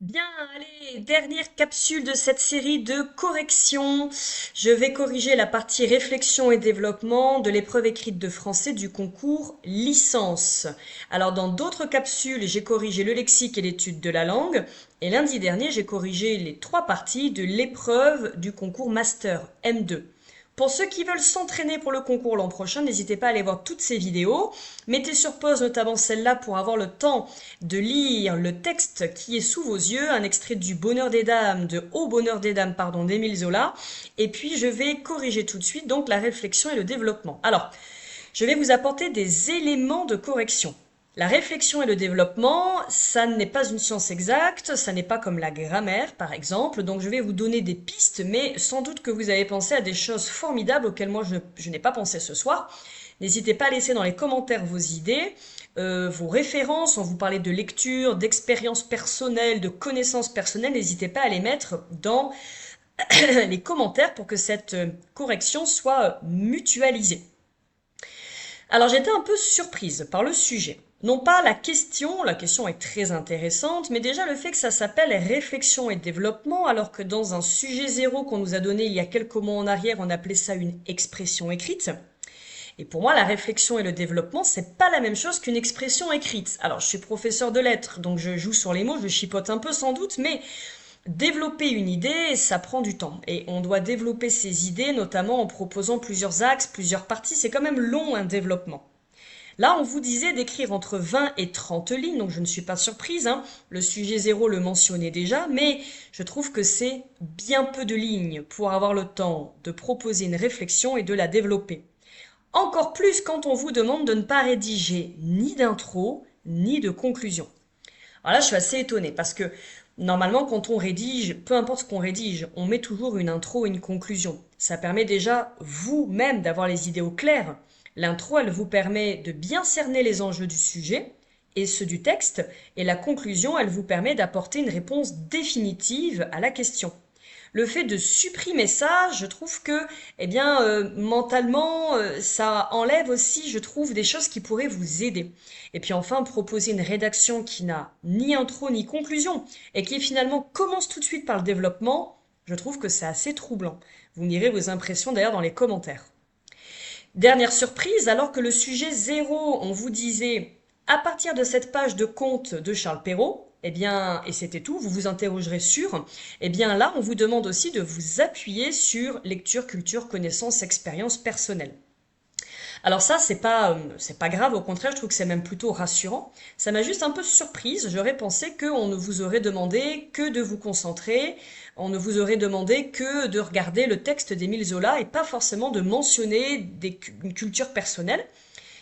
Bien, allez, dernière capsule de cette série de corrections. Je vais corriger la partie réflexion et développement de l'épreuve écrite de français du concours licence. Alors, dans d'autres capsules, j'ai corrigé le lexique et l'étude de la langue. Et lundi dernier, j'ai corrigé les trois parties de l'épreuve du concours master M2. Pour ceux qui veulent s'entraîner pour le concours l'an prochain, n'hésitez pas à aller voir toutes ces vidéos. Mettez sur pause notamment celle-là pour avoir le temps de lire le texte qui est sous vos yeux, un extrait du Bonheur des Dames, de Au Bonheur des Dames, pardon, d'Émile Zola. Et puis je vais corriger tout de suite donc la réflexion et le développement. Alors, je vais vous apporter des éléments de correction. La réflexion et le développement, ça n'est pas une science exacte, ça n'est pas comme la grammaire par exemple, donc je vais vous donner des pistes, mais sans doute que vous avez pensé à des choses formidables auxquelles moi je n'ai pas pensé ce soir. N'hésitez pas à laisser dans les commentaires vos idées, vos références, on vous parlait de lecture, d'expérience personnelle, de connaissances personnelles, n'hésitez pas à les mettre dans les commentaires pour que cette correction soit mutualisée. Alors j'étais un peu surprise par le sujet. Non pas la question est très intéressante, mais déjà le fait que ça s'appelle réflexion et développement, alors que dans un sujet zéro qu'on nous a donné il y a quelques mois en arrière, on appelait ça une expression écrite. Et pour moi, la réflexion et le développement, c'est pas la même chose qu'une expression écrite. Alors, je suis professeur de lettres, donc je joue sur les mots, je chipote un peu sans doute, mais développer une idée, ça prend du temps. Et on doit développer ces idées, notamment en proposant plusieurs axes, plusieurs parties. C'est quand même long, un développement. Là, on vous disait d'écrire entre 20 et 30 lignes, donc je ne suis pas surprise, hein. Le sujet zéro le mentionnait déjà, mais je trouve que c'est bien peu de lignes pour avoir le temps de proposer une réflexion et de la développer. Encore plus quand on vous demande de ne pas rédiger ni d'intro, ni de conclusion. Alors là, je suis assez étonnée parce que normalement, quand on rédige, peu importe ce qu'on rédige, on met toujours une intro et une conclusion. Ça permet déjà vous-même d'avoir les idées au clair. L'intro, elle vous permet de bien cerner les enjeux du sujet et ceux du texte, et la conclusion, elle vous permet d'apporter une réponse définitive à la question. Le fait de supprimer ça, je trouve que, mentalement, ça enlève aussi, je trouve, des choses qui pourraient vous aider. Et puis enfin, proposer une rédaction qui n'a ni intro ni conclusion et qui finalement commence tout de suite par le développement, je trouve que c'est assez troublant. Vous me direz vos impressions d'ailleurs dans les commentaires. Dernière surprise, alors que le sujet zéro, on vous disait, à partir de cette page de conte de Charles Perrault, eh bien, et c'était tout, vous vous interrogerez sur, eh bien là, on vous demande aussi de vous appuyer sur lecture, culture, connaissance, expérience personnelle. Alors ça, c'est pas grave, au contraire, je trouve que c'est même plutôt rassurant. Ça m'a juste un peu surprise. J'aurais pensé qu'on ne vous aurait demandé que de vous concentrer, on ne vous aurait demandé que de regarder le texte d'Émile Zola et pas forcément de mentionner une culture personnelle.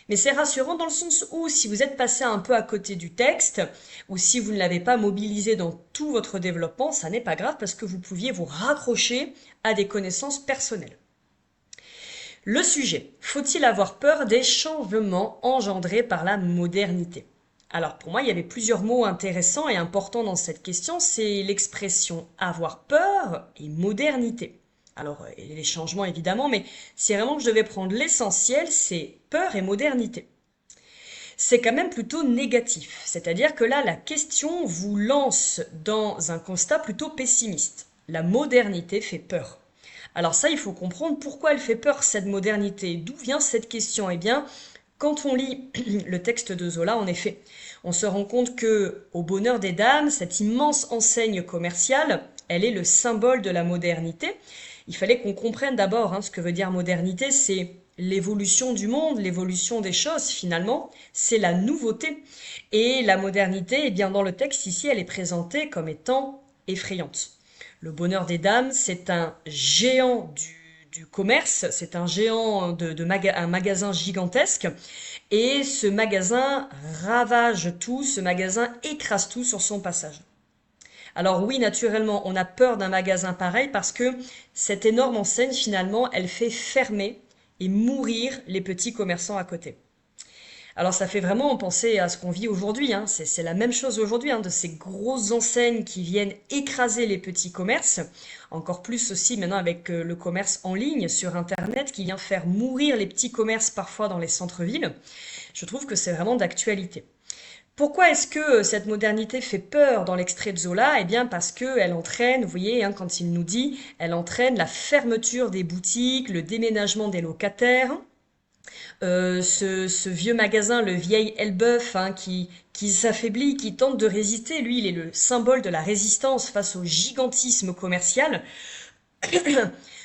Mais c'est rassurant dans le sens où si vous êtes passé un peu à côté du texte, ou si vous ne l'avez pas mobilisé dans tout votre développement, ça n'est pas grave parce que vous pouviez vous raccrocher à des connaissances personnelles. Le sujet. Faut-il avoir peur des changements engendrés par la modernité? Alors pour moi, il y avait plusieurs mots intéressants et importants dans cette question. C'est l'expression avoir peur et modernité. Alors les changements évidemment, mais si vraiment je devais prendre l'essentiel, c'est peur et modernité. C'est quand même plutôt négatif. C'est-à-dire que là, la question vous lance dans un constat plutôt pessimiste. La modernité fait peur. Alors ça, il faut comprendre pourquoi elle fait peur, cette modernité. D'où vient cette question? Eh bien, quand on lit le texte de Zola, en effet, on se rend compte que, au bonheur des dames, cette immense enseigne commerciale, elle est le symbole de la modernité. Il fallait qu'on comprenne d'abord ce que veut dire modernité, c'est l'évolution du monde, l'évolution des choses finalement, c'est la nouveauté. Et la modernité, eh bien dans le texte ici, elle est présentée comme étant effrayante. Le bonheur des dames, c'est un géant du commerce, c'est un géant un magasin gigantesque, et ce magasin ravage tout, ce magasin écrase tout sur son passage. Alors oui, naturellement, on a peur d'un magasin pareil parce que cette énorme enseigne, finalement, elle fait fermer et mourir les petits commerçants à côté. Alors ça fait vraiment penser à ce qu'on vit aujourd'hui, hein. C'est la même chose aujourd'hui, de ces grosses enseignes qui viennent écraser les petits commerces, encore plus aussi maintenant avec le commerce en ligne sur Internet qui vient faire mourir les petits commerces parfois dans les centres-villes. Je trouve que c'est vraiment d'actualité. Pourquoi est-ce que cette modernité fait peur dans l'extrait de Zola? Eh bien parce qu'elle entraîne, vous voyez, hein, quand il nous dit, elle entraîne la fermeture des boutiques, le déménagement des locataires. Ce vieux magasin, le vieil Elbeuf, hein, qui s'affaiblit, qui tente de résister, lui, il est le symbole de la résistance face au gigantisme commercial.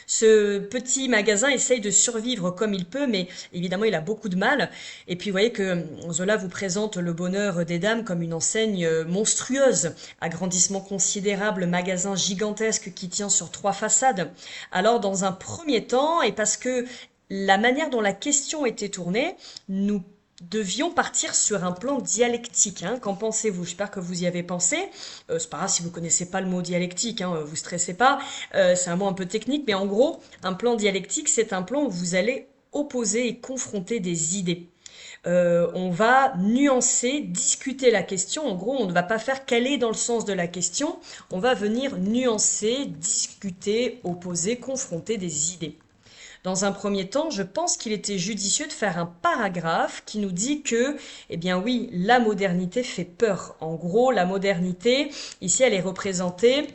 Ce petit magasin essaye de survivre comme il peut, mais évidemment, il a beaucoup de mal. Et puis, vous voyez que Zola vous présente le bonheur des dames comme une enseigne monstrueuse, agrandissement considérable, magasin gigantesque qui tient sur 3 façades. Alors, dans un premier temps, et parce que la manière dont la question était tournée, nous devions partir sur un plan dialectique. Hein. Qu'en pensez-vous? J'espère que vous y avez pensé. C'est pas grave si vous connaissez pas le mot dialectique, hein, vous stressez pas. C'est un mot un peu technique, mais en gros, un plan dialectique, c'est un plan où vous allez opposer et confronter des idées. On va nuancer, discuter la question. En gros, on ne va pas faire qu'aller dans le sens de la question. On va venir nuancer, discuter, opposer, confronter des idées. Dans un premier temps, je pense qu'il était judicieux de faire un paragraphe qui nous dit que, eh bien oui, la modernité fait peur. En gros, la modernité, ici, elle est représentée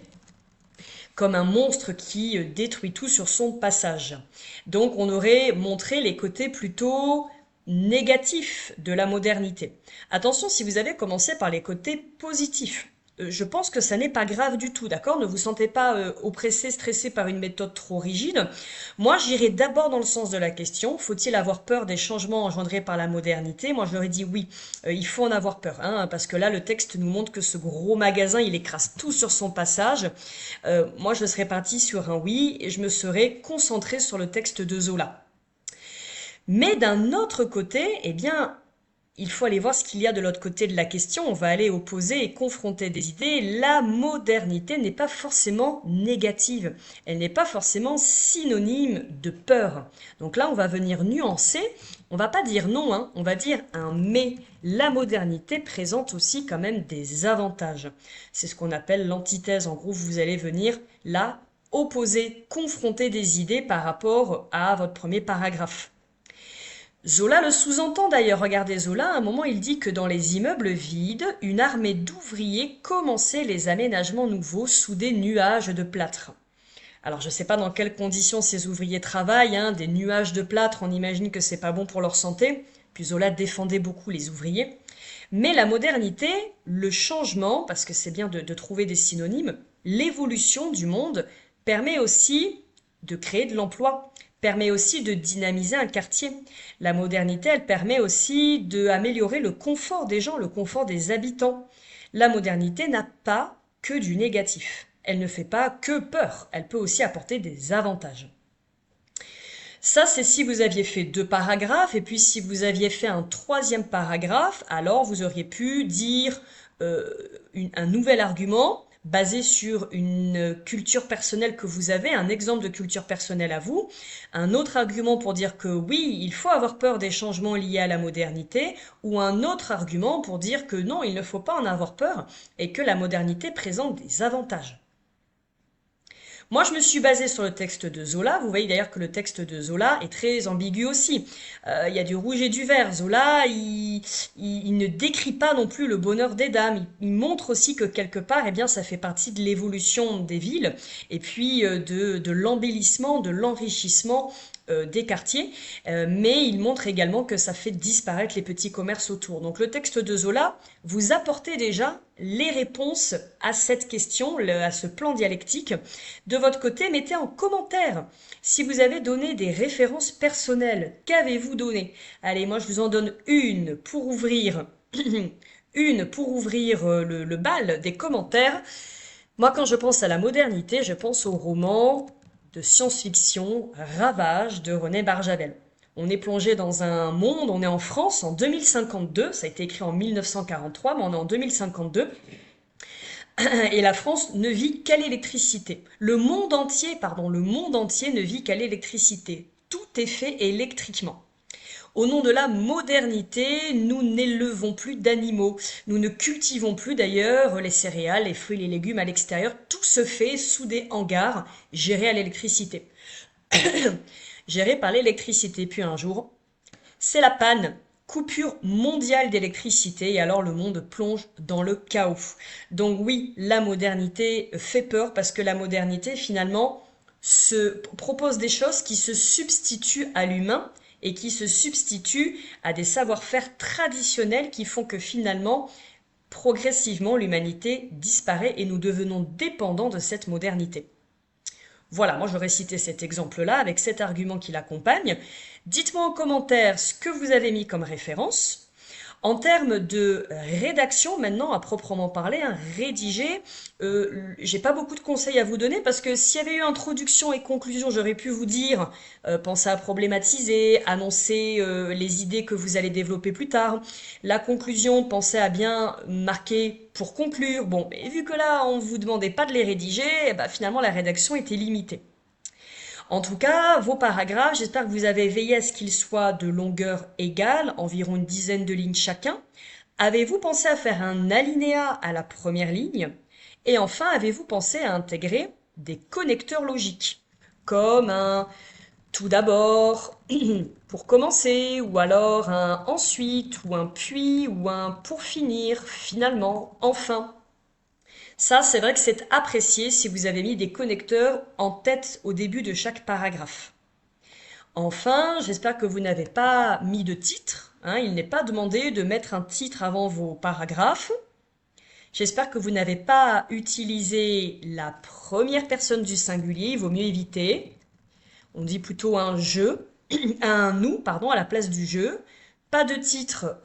comme un monstre qui détruit tout sur son passage. Donc, on aurait montré les côtés plutôt négatifs de la modernité. Attention, si vous avez commencé par les côtés positifs, je pense que ça n'est pas grave du tout, d'accord? Ne vous sentez pas oppressé, stressé par une méthode trop rigide. Moi, j'irai d'abord dans le sens de la question. Faut-il avoir peur des changements engendrés par la modernité? Moi, je leur ai dit oui, il faut en avoir peur, hein, parce que là, le texte nous montre que ce gros magasin, il écrase tout sur son passage. Moi, je serais partie sur un oui et je me serais concentrée sur le texte de Zola. Mais d'un autre côté, eh bien, il faut aller voir ce qu'il y a de l'autre côté de la question. On va aller opposer et confronter des idées. La modernité n'est pas forcément négative. Elle n'est pas forcément synonyme de peur. Donc là, on va venir nuancer. On va pas dire non, hein, on va dire un mais. La modernité présente aussi quand même des avantages. C'est ce qu'on appelle l'antithèse. En gros, vous allez venir là opposer, confronter des idées par rapport à votre premier paragraphe. Zola le sous-entend d'ailleurs. Regardez Zola, à un moment il dit que dans les immeubles vides, une armée d'ouvriers commençait les aménagements nouveaux sous des nuages de plâtre. Alors je ne sais pas dans quelles conditions ces ouvriers travaillent, hein, des nuages de plâtre, on imagine que c'est pas bon pour leur santé. Puis Zola défendait beaucoup les ouvriers. Mais la modernité, le changement, parce que c'est bien de trouver des synonymes, l'évolution du monde permet aussi de créer de l'emploi, permet aussi de dynamiser un quartier. La modernité, elle permet aussi d'améliorer le confort des gens, le confort des habitants. La modernité n'a pas que du négatif. Elle ne fait pas que peur, elle peut aussi apporter des avantages. Ça, c'est si vous aviez fait 2 paragraphes, et puis si vous aviez fait un 3e paragraphe, alors vous auriez pu dire un nouvel argument basé sur une culture personnelle que vous avez, un exemple de culture personnelle à vous, un autre argument pour dire que oui, il faut avoir peur des changements liés à la modernité, ou un autre argument pour dire que non, il ne faut pas en avoir peur, et que la modernité présente des avantages. Moi, je me suis basée sur le texte de Zola. Vous voyez d'ailleurs que le texte de Zola est très ambigu aussi. Il y a du rouge et du vert. Zola, il ne décrit pas non plus le bonheur des dames. Il montre aussi que quelque part, eh bien, ça fait partie de l'évolution des villes et puis de l'embellissement, de l'enrichissement des quartiers, mais il montre également que ça fait disparaître les petits commerces autour. Donc le texte de Zola, vous apportez déjà les réponses à cette question, à ce plan dialectique. De votre côté, mettez en commentaire si vous avez donné des références personnelles. Qu'avez-vous donné? Allez, moi je vous en donne une pour ouvrir, le bal des commentaires. Moi, quand je pense à la modernité, je pense au roman de science-fiction Ravage de René Barjavel. On est plongé dans un monde, on est en France en 2052, ça a été écrit en 1943, mais on est en 2052. Et la France ne vit qu'à l'électricité. Le monde entier ne vit qu'à l'électricité. Tout est fait électriquement. Au nom de la modernité, nous n'élevons plus d'animaux. Nous ne cultivons plus d'ailleurs les céréales, les fruits, les légumes à l'extérieur. Tout se fait sous des hangars gérés à l'électricité. Gérés par l'électricité. Puis un jour, c'est la panne. coupure mondiale d'électricité et alors le monde plonge dans le chaos. Donc oui, la modernité fait peur parce que la modernité finalement se propose des choses qui se substituent à l'humain et qui se substituent à des savoir-faire traditionnels qui font que finalement, progressivement, l'humanité disparaît et nous devenons dépendants de cette modernité. Voilà, moi j'aurais cité cet exemple-là avec cet argument qui l'accompagne. Dites-moi en commentaire ce que vous avez mis comme référence. En termes de rédaction, maintenant à proprement parler, rédiger, j'ai pas beaucoup de conseils à vous donner parce que s'il y avait eu introduction et conclusion, j'aurais pu vous dire pensez à problématiser, annoncer les idées que vous allez développer plus tard. La conclusion, pensez à bien marquer pour conclure. Bon, mais vu que là on vous demandait pas de les rédiger, bah, finalement la rédaction était limitée. En tout cas, vos paragraphes, j'espère que vous avez veillé à ce qu'ils soient de longueur égale, environ une dizaine de lignes chacun. Avez-vous pensé à faire un alinéa à la première ligne? Et enfin, avez-vous pensé à intégrer des connecteurs logiques, comme un tout d'abord, pour commencer, ou alors un ensuite, ou un puis, ou un pour finir, finalement, enfin. Ça, c'est vrai que c'est apprécié si vous avez mis des connecteurs en tête au début de chaque paragraphe. Enfin, j'espère que vous n'avez pas mis de titre. Il n'est pas demandé de mettre un titre avant vos paragraphes. J'espère que vous n'avez pas utilisé la première personne du singulier. Il vaut mieux éviter. On dit plutôt un je, un nous, pardon, à la place du je. Pas de titre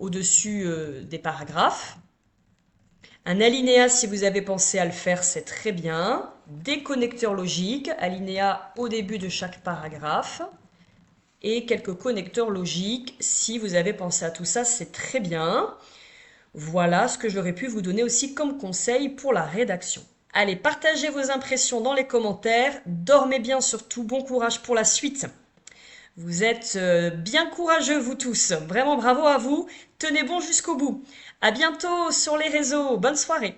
au-dessus des paragraphes. Un alinéa, si vous avez pensé à le faire, c'est très bien. Des connecteurs logiques, alinéa au début de chaque paragraphe. Et quelques connecteurs logiques, si vous avez pensé à tout ça, c'est très bien. Voilà ce que j'aurais pu vous donner aussi comme conseil pour la rédaction. Allez, partagez vos impressions dans les commentaires. Dormez bien surtout, bon courage pour la suite. Vous êtes bien courageux, vous tous. Vraiment bravo à vous. Tenez bon jusqu'au bout. À bientôt sur les réseaux. Bonne soirée.